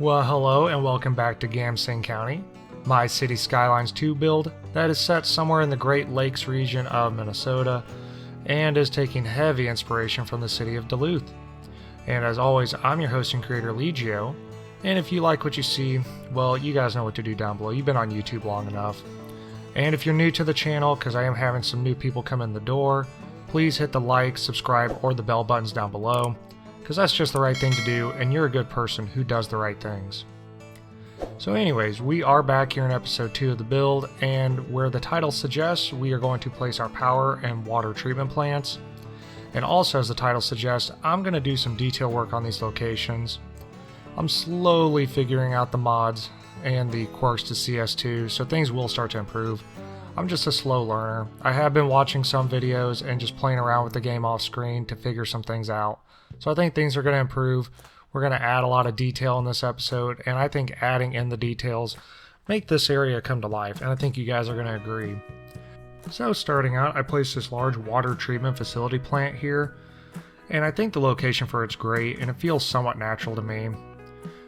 Well, hello and welcome back to Gamsing County, my city Skylines 2 build that is set somewhere in the Great Lakes region of Minnesota and is taking heavy inspiration from the city of Duluth. And as always, I'm your host and creator Legio, and if you like what you see, well, you guys know what to do down below. You've been on YouTube long enough. And if you're new to the channel, because I am having some new people come in the door, please hit the like, subscribe, or the bell buttons down below, because that's just the right thing to do, and you're a good person who does the right things. So anyways, we are back here in episode 2 of the build, and where the title suggests, we are going to place our power and water treatment plants. And also, as the title suggests, I'm going to do some detail work on these locations. I'm slowly figuring out the mods and the quirks to CS2, so things will start to improve. I'm just a slow learner. I have been watching some videos and just playing around with the game off screen to figure some things out. So I think things are going to improve. We're going to add a lot of detail in this episode, and I think adding in the details make this area come to life, and I think you guys are going to agree. So starting out, I placed this large water treatment facility plant here, and I think the location for it's great, and it feels somewhat natural to me.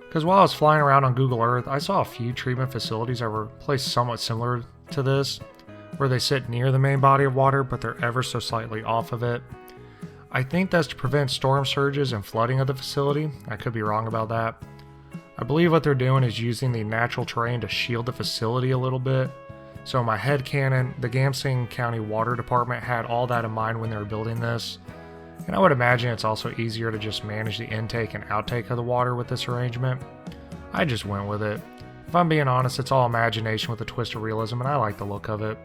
Because while I was flying around on Google Earth, I saw a few treatment facilities that were placed somewhat similar to this, where they sit near the main body of water, but they're ever so slightly off of it. I think that's to prevent storm surges and flooding of the facility. I could be wrong about that. I believe what they're doing is using the natural terrain to shield the facility a little bit. So in my headcanon, the Gamsing County Water Department had all that in mind when they were building this. And I would imagine it's also easier to just manage the intake and outtake of the water with this arrangement. I just went with it. If I'm being honest, it's all imagination with a twist of realism, and I like the look of it.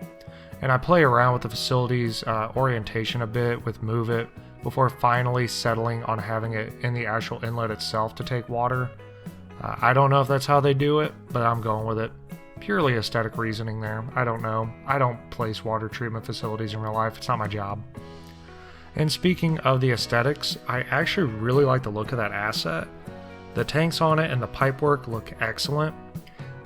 And I play around with the facility's orientation a bit with Move It, before finally settling on having it in the actual inlet itself to take water. I don't know if that's how they do it, but I'm going with it. Purely aesthetic reasoning there. I don't know. I don't place water treatment facilities in real life. It's not my job. And speaking of the aesthetics, I actually really like the look of that asset. The tanks on it and the pipework look excellent.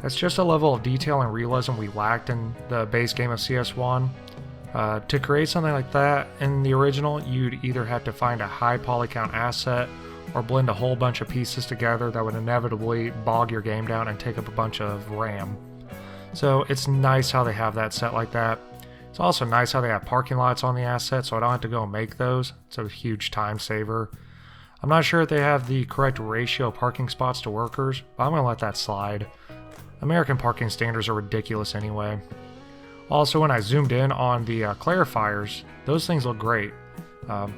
That's just a level of detail and realism we lacked in the base game of CS1. To create something like that in the original, you'd either have to find a high poly count asset or blend a whole bunch of pieces together that would inevitably bog your game down and take up a bunch of RAM. So it's nice how they have that set like that. It's also nice how they have parking lots on the asset, so I don't have to go and make those. It's a huge time saver. I'm not sure if they have the correct ratio of parking spots to workers, but I'm going to let that slide. American parking standards are ridiculous anyway. Also, when I zoomed in on the clarifiers, those things look great.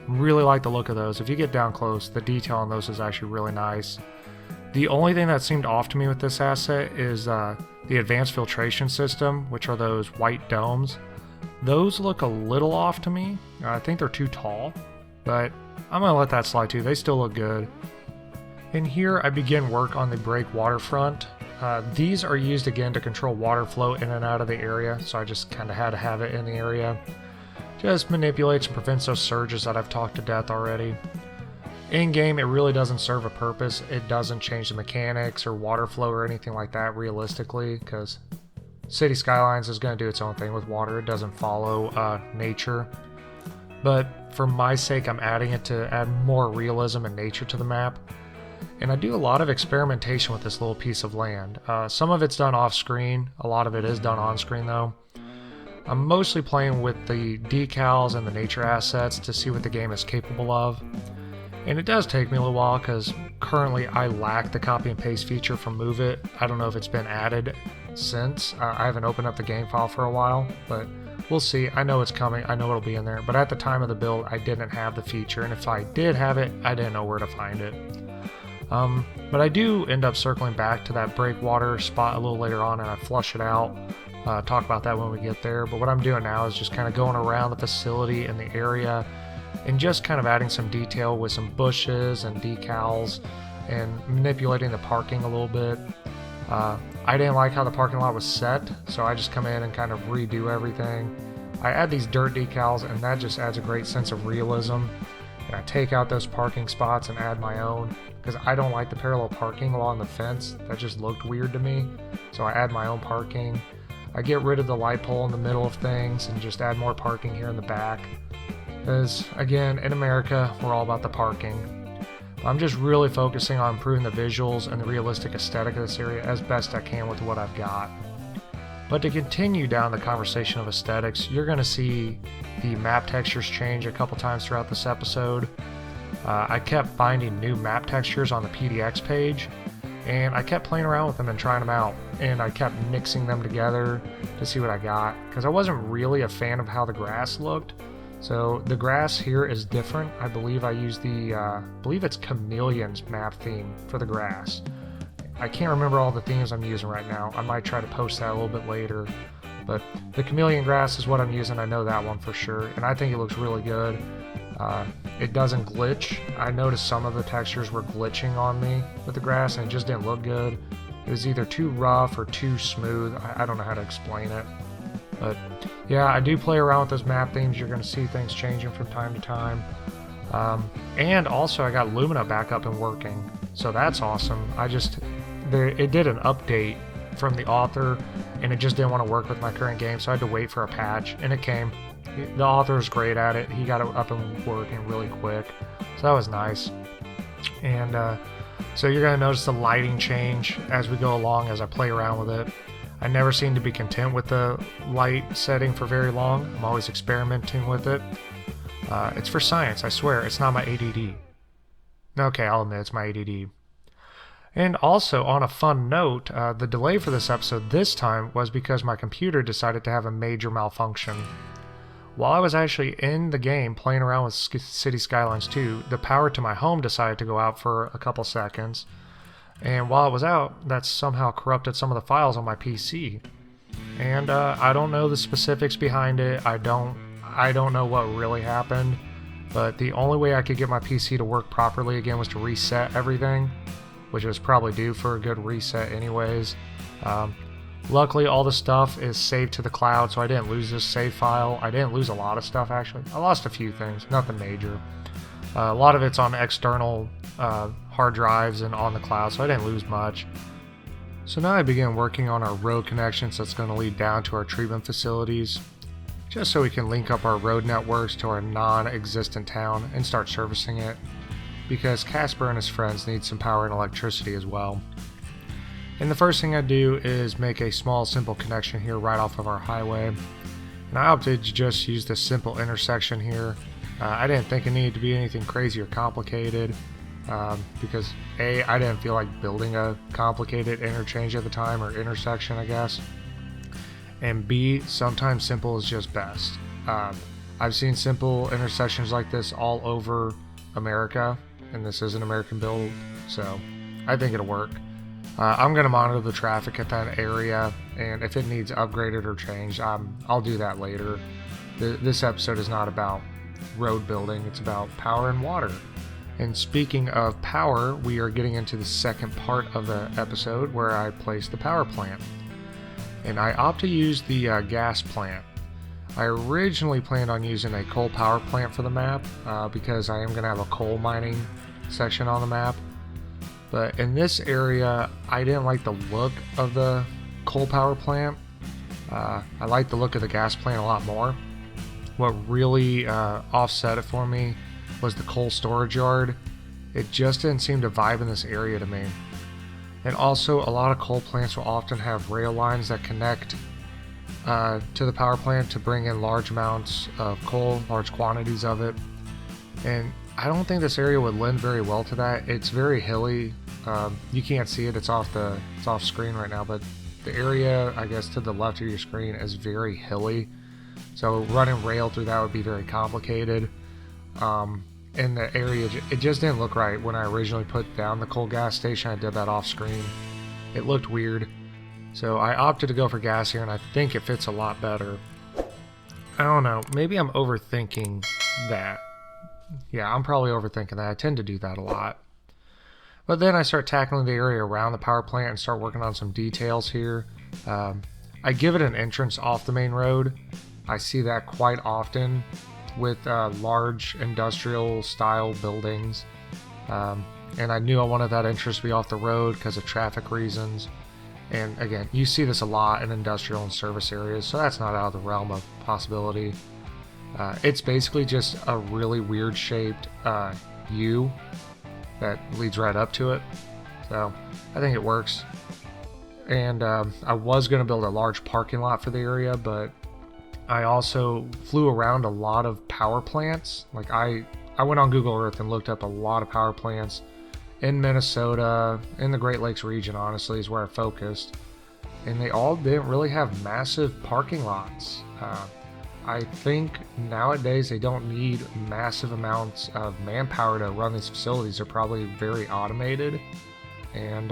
Really like the look of those. If you get down close, the detail on those is actually really nice. The only thing that seemed off to me with this asset is the advanced filtration system, which are those white domes. Those look a little off to me. I think they're too tall, but I'm going to let that slide too. They still look good. And here I begin work on the break waterfront. These are used again to control water flow in and out of the area, so I just kind of had to have it in the area. Just manipulates and prevents those surges that I've talked to death already. In game, it really doesn't serve a purpose. It doesn't change the mechanics or water flow or anything like that realistically, because City Skylines is going to do its own thing with water. It doesn't follow nature. But for my sake, I'm adding it to add more realism and nature to the map. And I do a lot of experimentation with this little piece of land. Some of it's done off screen, a lot of it is done on screen though. I'm mostly playing with the decals and the nature assets to see what the game is capable of. And it does take me a little while because currently I lack the copy and paste feature from Move It. I don't know if it's been added since. I haven't opened up the game file for a while, but we'll see. I know it's coming, I know it'll be in there, but at the time of the build I didn't have the feature, and if I did have it, I didn't know where to find it. But I do end up circling back to that breakwater spot a little later on, and I flush it out. Talk about that when we get there. But what I'm doing now is just kind of going around the facility and the area and just kind of adding some detail with some bushes and decals and manipulating the parking a little bit. I didn't like how the parking lot was set, so I just come in and kind of redo everything. I add these dirt decals, and that just adds a great sense of realism. And I take out those parking spots and add my own, because I don't like the parallel parking along the fence. That just looked weird to me. So I add my own parking. I get rid of the light pole in the middle of things and just add more parking here in the back. Because again, in America, we're all about the parking. I'm just really focusing on improving the visuals and the realistic aesthetic of this area as best I can with what I've got. But to continue down the conversation of aesthetics, you're going to see the map textures change a couple times throughout this episode. I kept finding new map textures on the PDX page, and I kept playing around with them and trying them out, and I kept mixing them together to see what I got, because I wasn't really a fan of how the grass looked. So the grass here is different. I believe I used the, I believe it's Chameleon's map theme for the grass. I can't remember all the themes I'm using right now. I might try to post that a little bit later. But the Chameleon grass is what I'm using. I know that one for sure, and I think it looks really good. It doesn't glitch. I noticed some of the textures were glitching on me with the grass, and it just didn't look good. It was either too rough or too smooth. I don't know how to explain it. But yeah, I do play around with those map themes. You're going to see things changing from time to time. And also I got Lumina back up and working, so that's awesome. It did an update from the author, and it just didn't want to work with my current game, so I had to wait for a patch, and it came. The author is great at it. He got it up and working really quick, so that was nice. And so you're going to notice the lighting change as we go along as I play around with it. I never seem to be content with the light setting for very long. I'm always experimenting with it. It's for science, I swear. It's not my ADD. Okay, I'll admit it's my ADD. And also, on a fun note, the delay for this episode this time was because my computer decided to have a major malfunction. While I was actually in the game playing around with City Skylines 2, the power to my home decided to go out for a couple seconds. And while it was out, that somehow corrupted some of the files on my PC. And I don't know the specifics behind it. I don't know what really happened. But the only way I could get my PC to work properly again was to reset everything, which was probably due for a good reset anyways. Luckily, all the stuff is saved to the cloud, so I didn't lose this save file. I didn't lose a lot of stuff, actually. I lost a few things, nothing major. A lot of it's on external hard drives and on the cloud, so I didn't lose much. So now I begin working on our road connections that's going to lead down to our treatment facilities, just so we can link up our road networks to our non-existent town and start servicing it, because Casper and his friends need some power and electricity as well. And the first thing I do is make a small simple connection here right off of our highway, and I opted to just use this simple intersection here. I didn't think it needed to be anything crazy or complicated, because A, I didn't feel like building a complicated interchange at the time, or intersection I guess, and B, sometimes simple is just best. I've seen simple intersections like this all over America, and this is an American build, so I think it'll work. I'm going to monitor the traffic at that area, and if it needs upgraded or changed, I'll do that later. This episode is not about road building, it's about power and water. And speaking of power, we are getting into the second part of the episode where I place the power plant. And I opt to use the gas plant. I originally planned on using a coal power plant for the map, because I am going to have a coal mining section on the map. But in this area, I didn't like the look of the coal power plant. I like the look of the gas plant a lot more. What really offset it for me was the coal storage yard. It just didn't seem to vibe in this area to me. And also, a lot of coal plants will often have rail lines that connect to the power plant to bring in large amounts of coal, large quantities of it. And I don't think this area would lend very well to that. It's very hilly. You can't see it, it's off screen right now, but the area, I guess, to the left of your screen is very hilly. So running rail through that would be very complicated. And the area, it just didn't look right. When I originally put down the coal gas station, I did that off screen. It looked weird. So I opted to go for gas here, and I think it fits a lot better. I don't know, maybe I'm overthinking that. Yeah, I'm probably overthinking that. I tend to do that a lot. But then I start tackling the area around the power plant and start working on some details here. I give it an entrance off the main road. I see that quite often with large industrial style buildings. And I knew I wanted that entrance to be off the road because of traffic reasons. And again, you see this a lot in industrial and service areas, so that's not out of the realm of possibility. It's basically just a really weird shaped U, that leads right up to it. So I think it works. And I was going to build a large parking lot for the area, but I also flew around a lot of power plants. Like I went on Google Earth and looked up a lot of power plants in Minnesota, in the Great Lakes region, honestly, is where I focused. And they all didn't really have massive parking lots. I think nowadays they don't need massive amounts of manpower to run these facilities. They're probably very automated. And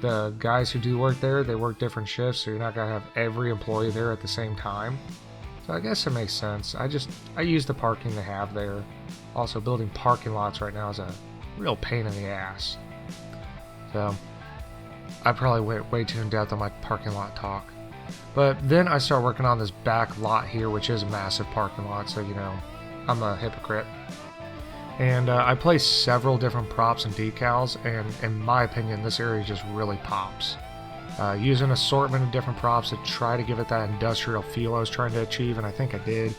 the guys who do work there, they work different shifts, so you're not going to have every employee there at the same time. So I guess it makes sense. I use the parking they have there. Also, building parking lots right now is a real pain in the ass. So I probably went way too in depth on my parking lot talk. But then I start working on this back lot here, which is a massive parking lot, so you know, I'm a hypocrite. And I placed several different props and decals, and in my opinion, this area just really pops. Use an assortment of different props to try to give it that industrial feel I was trying to achieve, and I think I did.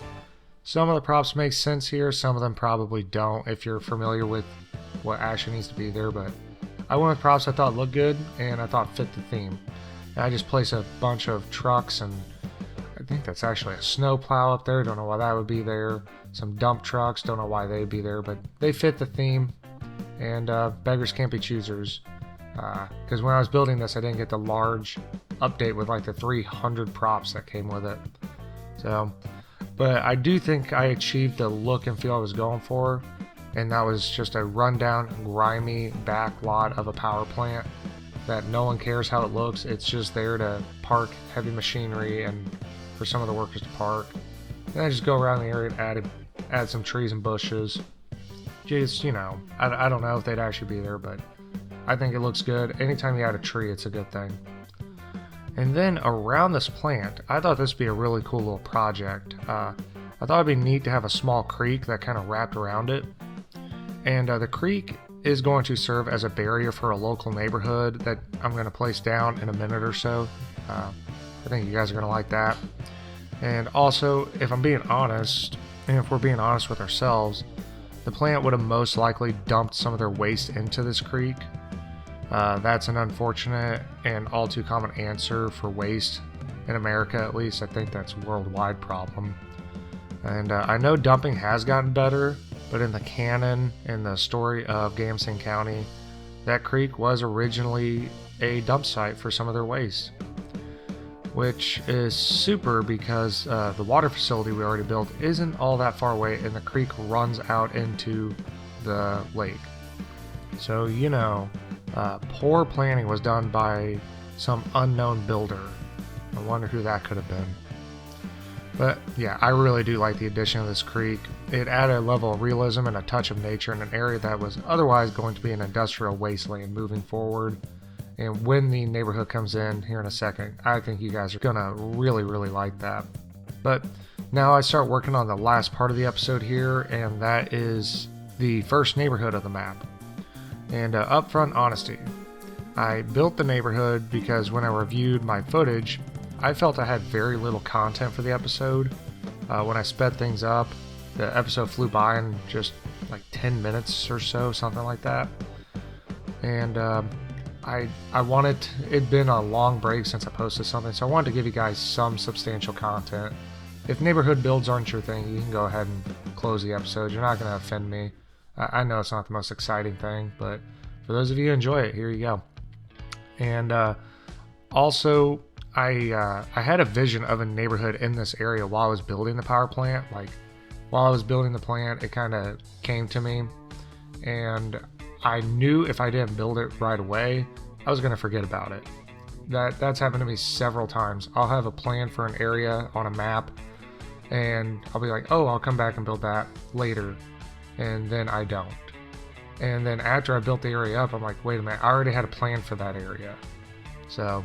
Some of the props make sense here, some of them probably don't if you're familiar with what actually needs to be there, but I went with props I thought looked good and I thought fit the theme. And I just placed a bunch of trucks, and I think that's actually a snow plow up there, don't know why that would be there. Some dump trucks, don't know why they'd be there, but they fit the theme, and beggars can't be choosers. Because when I was building this, I didn't get the large update with like the 300 props that came with it. So, but I do think I achieved the look and feel I was going for, and that was just a rundown, grimy back lot of a power plant that no one cares how it looks. It's just there to park heavy machinery and for some of the workers to park. And I just go around the area and add some trees and bushes. Just, you know, I don't know if they'd actually be there, but I think it looks good. Anytime you add a tree, it's a good thing. And then around this plant, I thought this would be a really cool little project. I thought it'd be neat to have a small creek that kind of wrapped around it. And the creek is going to serve as a barrier for a local neighborhood that I'm going to place down in a minute or so. I think you guys are going to like that. And also, if I'm being honest, and if we're being honest with ourselves, the plant would have most likely dumped some of their waste into this creek. That's an unfortunate and all too common answer for waste in America, at least. I think that's a worldwide problem. And I know dumping has gotten better, but in the canon, in the story of Gamsing County, that creek was originally a dump site for some of their waste. Which is super because the water facility we already built isn't all that far away, and the creek runs out into the lake. So, you know, poor planning was done by some unknown builder. I wonder who that could have been. But yeah, I really do like the addition of this creek. It added a level of realism and a touch of nature in an area that was otherwise going to be an industrial wasteland moving forward. And when the neighborhood comes in here in a second, I think you guys are gonna really, really like that. But now I start working on the last part of the episode here, and that is the first neighborhood of the map. And upfront honesty, I built the neighborhood because when I reviewed my footage, I felt I had very little content for the episode. When I sped things up, the episode flew by in just like 10 minutes or so, something like that. And I wanted, it'd been a long break since I posted something, so I wanted to give you guys some substantial content. If neighborhood builds aren't your thing, you can go ahead and close the episode. You're not going to offend me. I know it's not the most exciting thing, but for those of you who enjoy it, here you go. And also, I had a vision of a neighborhood in this area while I was building the power plant. Like, while I was building the plant, it kind of came to me, and I knew if I didn't build it right away, I was going to forget about it. That's happened to me several times. I'll have a plan for an area on a map, and I'll be like, oh, I'll come back and build that later, and then I don't. And then after I built the area up, I'm like, wait a minute, I already had a plan for that area. So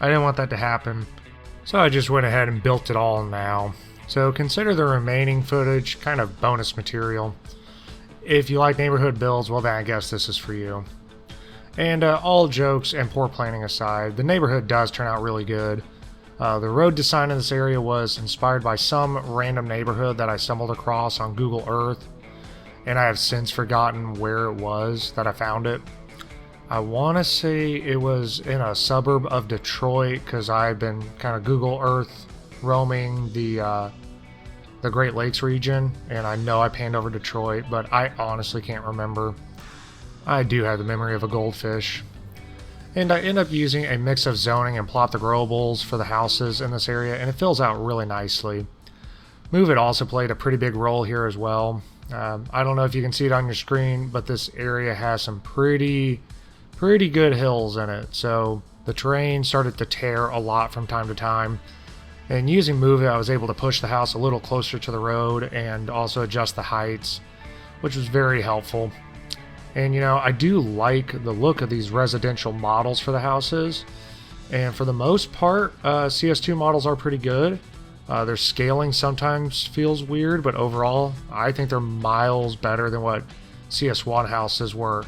I didn't want that to happen, so I just went ahead and built it all now. So consider the remaining footage kind of bonus material. If you like neighborhood builds, well then I guess this is for you. And all jokes and poor planning aside, the neighborhood does turn out really good. The road design in this area was inspired by some random neighborhood that I stumbled across on Google Earth. and I have since forgotten where it was that I found it. I want to say it was in a suburb of Detroit, because I've been kind of Google Earth roaming the Great Lakes region, and I know I panned over Detroit, but I honestly can't remember. I do have the memory of a goldfish. And I end up using a mix of zoning and Plop the Growables for the houses in this area, and it fills out really nicely. Move It also played a pretty big role here as well. I don't know if you can see it on your screen, but this area has some pretty good hills in it, so the terrain started to tear a lot from time to time. And using Move It, I was able to push the house a little closer to the road and also adjust the heights, which was very helpful. And you know, I do like the look of these residential models for the houses, and for the most part, CS2 models are pretty good. Their scaling sometimes feels weird, but overall, I think they're miles better than what CS1 houses were.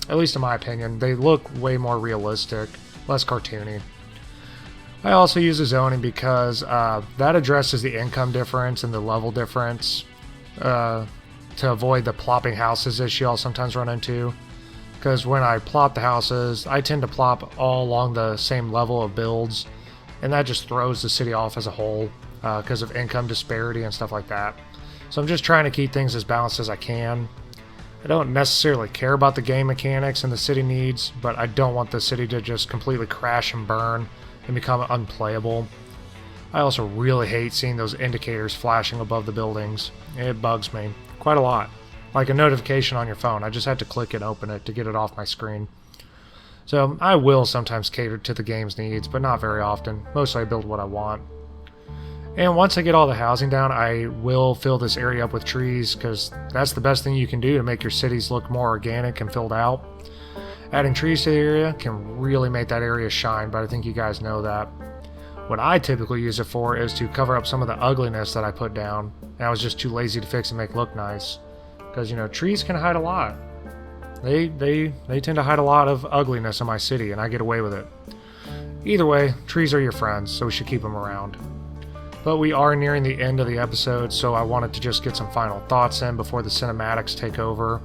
At least in my opinion, they look way more realistic, less cartoony. I also use the zoning because that addresses the income difference and the level difference to avoid the plopping houses issue I'll sometimes run into. Because when I plop the houses, I tend to plop all along the same level of builds, and that just throws the city off as a whole because of income disparity and stuff like that. So I'm just trying to keep things as balanced as I can. I don't necessarily care about the game mechanics and the city needs, but I don't want the city to just completely crash and burn and become unplayable. I also really hate seeing those indicators flashing above the buildings. It bugs me quite a lot. Like a notification on your phone, I just had to click and open it to get it off my screen. So I will sometimes cater to the game's needs, but not very often. Mostly I build what I want. And once I get all the housing down, I will fill this area up with trees, because that's the best thing you can do to make your cities look more organic and filled out. Adding trees to the area can really make that area shine, but I think you guys know that. What I typically use it for is to cover up some of the ugliness that I put down, and I was just too lazy to fix and make look nice. Because, you know, trees can hide a lot. They tend to hide a lot of ugliness in my city, and I get away with it. Either way, trees are your friends, so we should keep them around. But we are nearing the end of the episode, so I wanted to just get some final thoughts in before the cinematics take over.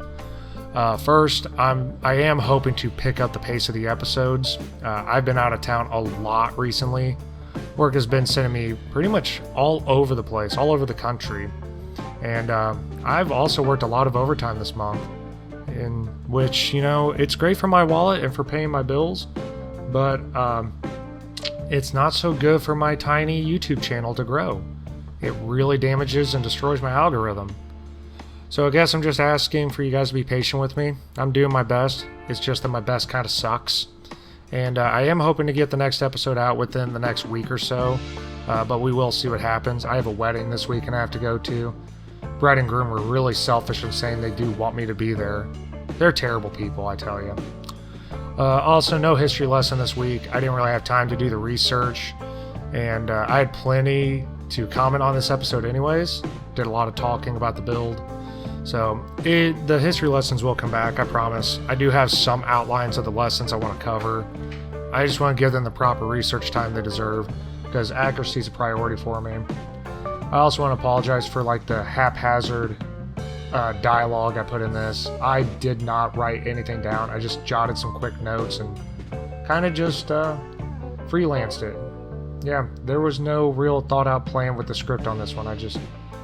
First, I am hoping to pick up the pace of the episodes. I've been out of town a lot recently. Work has been sending me pretty much all over the place, all over the country. And I've also worked a lot of overtime this month, in which, you know, it's great for my wallet and for paying my bills, but it's not so good for my tiny YouTube channel to grow. It really damages and destroys my algorithm. So I guess I'm just asking for you guys to be patient with me. I'm doing my best. It's just that my best kind of sucks. And I am hoping to get the next episode out within the next week or so, but we will see what happens. I have a wedding this week and I have to go to. Bride and groom were really selfish in saying they do want me to be there. They're terrible people, I tell you. Also, no history lesson this week. I didn't really have time to do the research, and I had plenty to comment on this episode anyways. Did a lot of talking about the build. So the history lessons will come back, I promise. I do have some outlines of the lessons I want to cover. I just want to give them the proper research time they deserve, because accuracy is a priority for me. I also want to apologize for like the haphazard dialogue I put in this. I did not write anything down. I just jotted some quick notes and kind of just freelanced it. Yeah, there was no real thought out plan with the script on this one. I just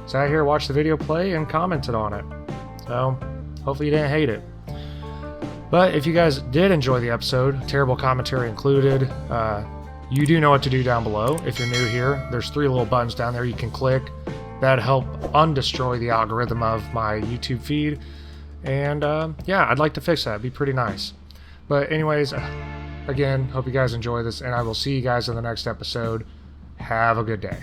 sat here, watched the video play, and commented on it. So hopefully you didn't hate it. But if you guys did enjoy the episode, terrible commentary included, you do know what to do down below. If you're new here, there's 3 little buttons down there you can click that help undestroy the algorithm of my YouTube feed. And yeah, I'd like to fix that. It'd be pretty nice. But anyways, again, hope you guys enjoy this, and I will see you guys in the next episode. Have a good day.